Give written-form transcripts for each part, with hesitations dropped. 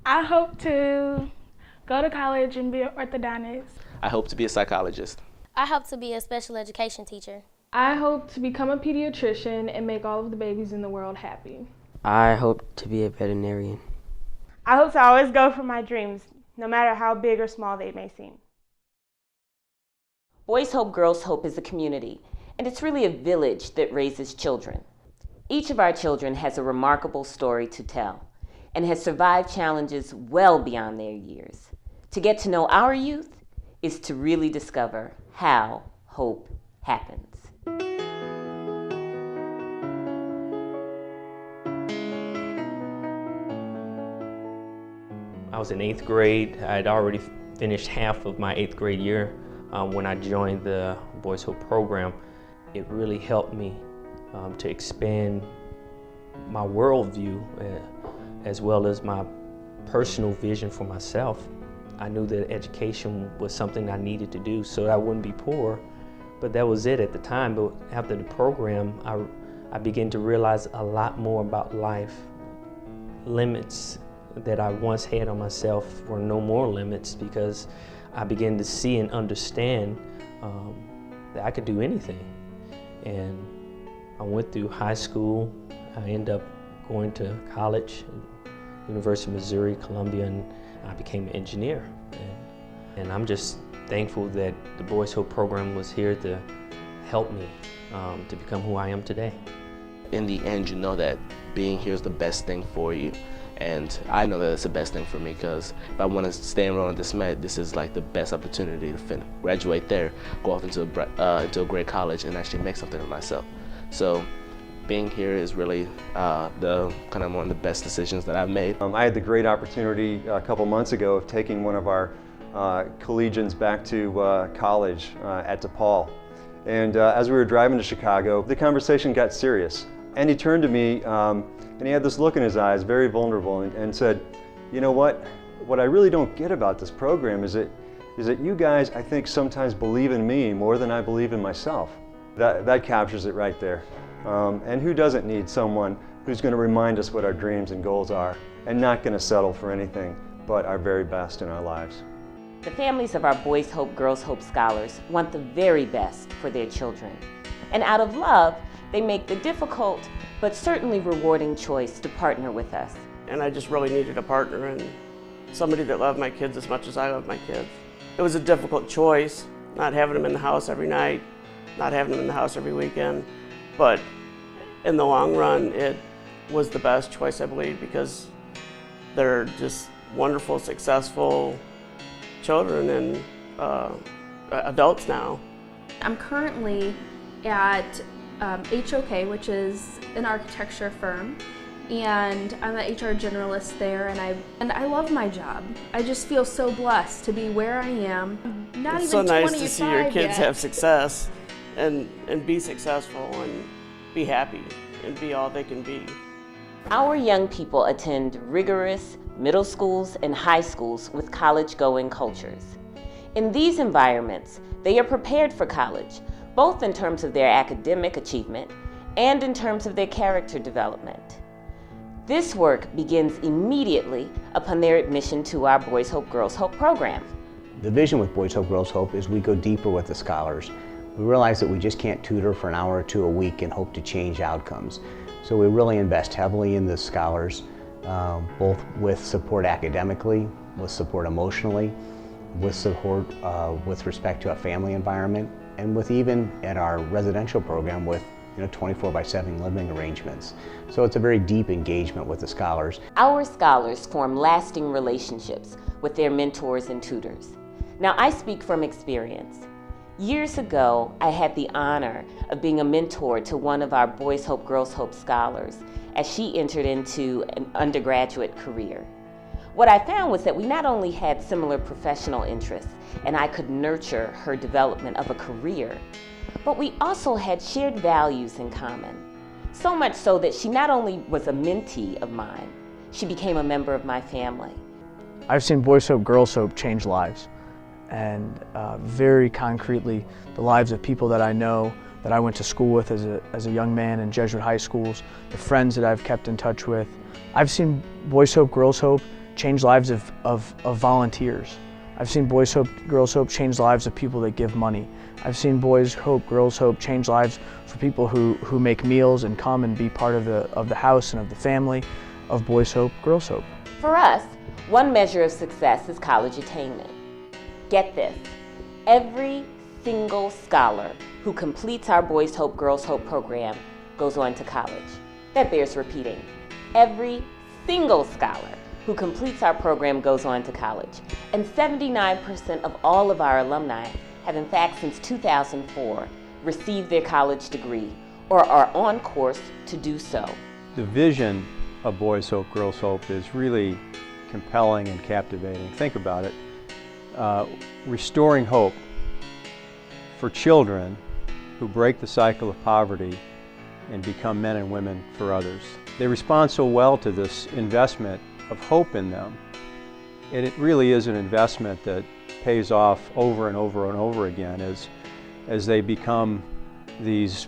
I hope to go to college and be an orthodontist. I hope to be a psychologist. I hope to be a special education teacher. I hope to become a pediatrician and make all of the babies in the world happy. I hope to be a veterinarian. I hope to always go for my dreams, no matter how big or small they may seem. Boys Hope, Girls Hope is a community, and it's really a village that raises children. Each of our children has a remarkable story to tell and has survived challenges well beyond their years. To get to know our youth is to really discover how hope happens. I was in 8th grade. I had already finished half of my 8th grade year when I joined the Boys Hope program. It really helped me to expand my worldview as well as my personal vision for myself. I knew that education was something I needed to do so that I wouldn't be poor, but that was it at the time. But after the program, I began to realize a lot more about life. Limits that I once had on myself were no more limits because I began to see and understand that I could do anything. And I went through high school. I ended up going to college, University of Missouri, Columbia, and I became an engineer. And I'm just thankful that the Boys Hope program was here to help me to become who I am today. In the end, you know that being here is the best thing for you. And I know that it's the best thing for me because if I want to stay enrolled in this med, this is like the best opportunity to graduate there, go off into a great college and actually make something of myself. So being here is really the kind of one of the best decisions that I've made. I had the great opportunity a couple months ago of taking one of our collegians back to college at DePaul. And as we were driving to Chicago, the conversation got serious. And he turned to me and he had this look in his eyes, very vulnerable, and said, you know what I really don't get about this program is that you guys, I think, sometimes believe in me more than I believe in myself. That captures it right there. And who doesn't need someone who's going to remind us what our dreams and goals are and not going to settle for anything but our very best in our lives. The families of our Boys Hope, Girls Hope scholars want the very best for their children. And out of love, they make the difficult but certainly rewarding choice to partner with us. And I just really needed a partner and somebody that loved my kids as much as I love my kids. It was a difficult choice, not having them in the house every night, not having them in the house every weekend, but in the long run, it was the best choice, I believe, because they're just wonderful, successful children and adults now. I'm currently at HOK, which is an architecture firm, and I'm an HR generalist there, and I love my job. I just feel so blessed to be where I am. Not it's even so nice to see your kids yet. have success and be successful and be happy and be all they can be. Our young people attend rigorous middle schools and high schools with college-going cultures. In these environments, they are prepared for college, both in terms of their academic achievement and in terms of their character development. This work begins immediately upon their admission to our Boys Hope, Girls Hope program. The vision with Boys Hope, Girls Hope is we go deeper with the scholars. We realize that we just can't tutor for an hour or two a week and hope to change outcomes. So we really invest heavily in the scholars, both with support academically, with support emotionally, with support with respect to a family environment, and with even at our residential program with 24/7 living arrangements. So it's a very deep engagement with the scholars. Our scholars form lasting relationships with their mentors and tutors. Now, I speak from experience. Years ago, I had the honor of being a mentor to one of our Boys Hope, Girls Hope scholars as she entered into an undergraduate career. What I found was that we not only had similar professional interests, and I could nurture her development of a career, but we also had shared values in common. So much so that she not only was a mentee of mine, she became a member of my family. I've seen Boys Hope, Girls Hope change lives, and very concretely the lives of people that I know, that I went to school with as a young man in Jesuit high schools, the friends that I've kept in touch with. I've seen Boys Hope, Girls Hope change lives of volunteers. I've seen Boys Hope, Girls Hope change lives of people that give money. I've seen Boys Hope, Girls Hope change lives for people who make meals and come and be part of the house and of the family of Boys Hope, Girls Hope. For us, one measure of success is college attainment. Get this, every single scholar who completes our Boys Hope, Girls Hope program goes on to college. That bears repeating. Every single scholar who completes our program goes on to college. And 79% of all of our alumni have in fact since 2004 received their college degree or are on course to do so. The vision of Boys Hope, Girls Hope is really compelling and captivating. Think about it. Restoring hope for children who break the cycle of poverty and become men and women for others. They respond so well to this investment of hope in them. And it really is an investment that pays off over and over and over again as they become these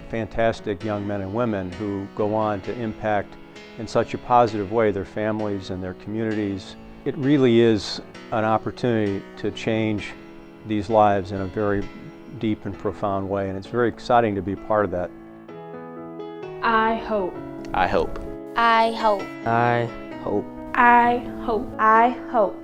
fantastic young men and women who go on to impact in such a positive way their families and their communities. It really is an opportunity to change these lives in a very deep and profound way, and it's very exciting to be part of that. I hope. I hope. I hope. I hope. I hope. I hope.